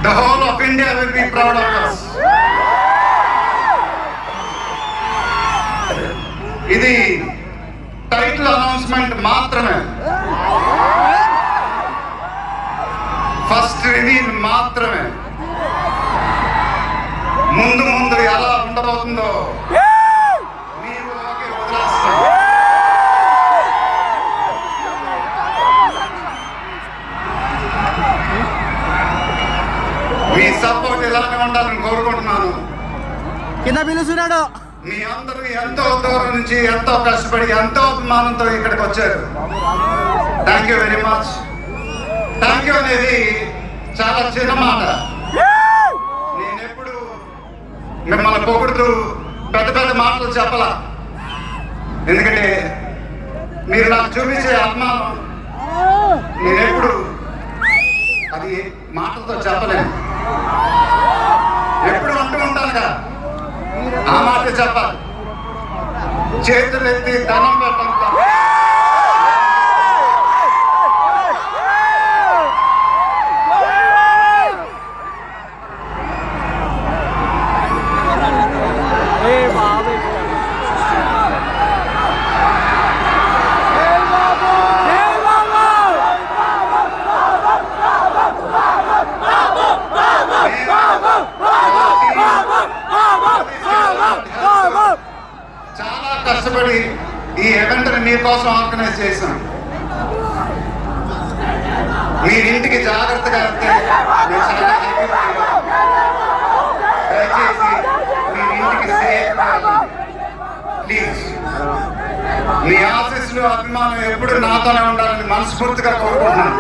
The whole of India will be proud of us. ఇది title announcement మాత్రమే, first reveal మాత్రమే. ముందు ముందు ఎలా ఉండబోతుందో మీరు వదిలేస్తాం. మీ సపోర్ట్ ఇలానే ఉండాలని కోరుకుంటున్నాను. కింద పిలుస్తున్నాడు. మీ అందరూ ఎంతో దూరం నుంచి ఎంతో కష్టపడి ఎంతో అభిమానంతో ఇక్కడికి వచ్చారు. Thank you very much. Thank you అనేది చాలా చిన్న మాట. నేనెప్పుడు మిమ్మల్ని పొగుడుతూ పెద్ద పెద్ద మాటలు చెప్పలా, ఎందుకంటే మీరు నాకు చూపించే అభిమానం నేనెప్పుడు అది మాటలతో చెప్పలేను. ఎప్పుడు అంటూ ఉంటాను కదా, ఆ మాట చెప్పాలి. చేతులు ఎత్తి ధనం పెట్టడం తప్ప. చాలా కష్టపడి ఈ ఈవెంట్ మీకోసం ఆర్గనైజ్ చేశాం. మీరింటికి జాగ్రత్తగా వెళ్తే నేను చాలా దయచేసి మీరింటికి సేఫ్ ప్లీజ్. మీ ఆశీస్సులు అభిమానం ఎప్పుడు నాతోనే ఉండాలని మనస్ఫూర్తిగా కోరుకుంటున్నాను.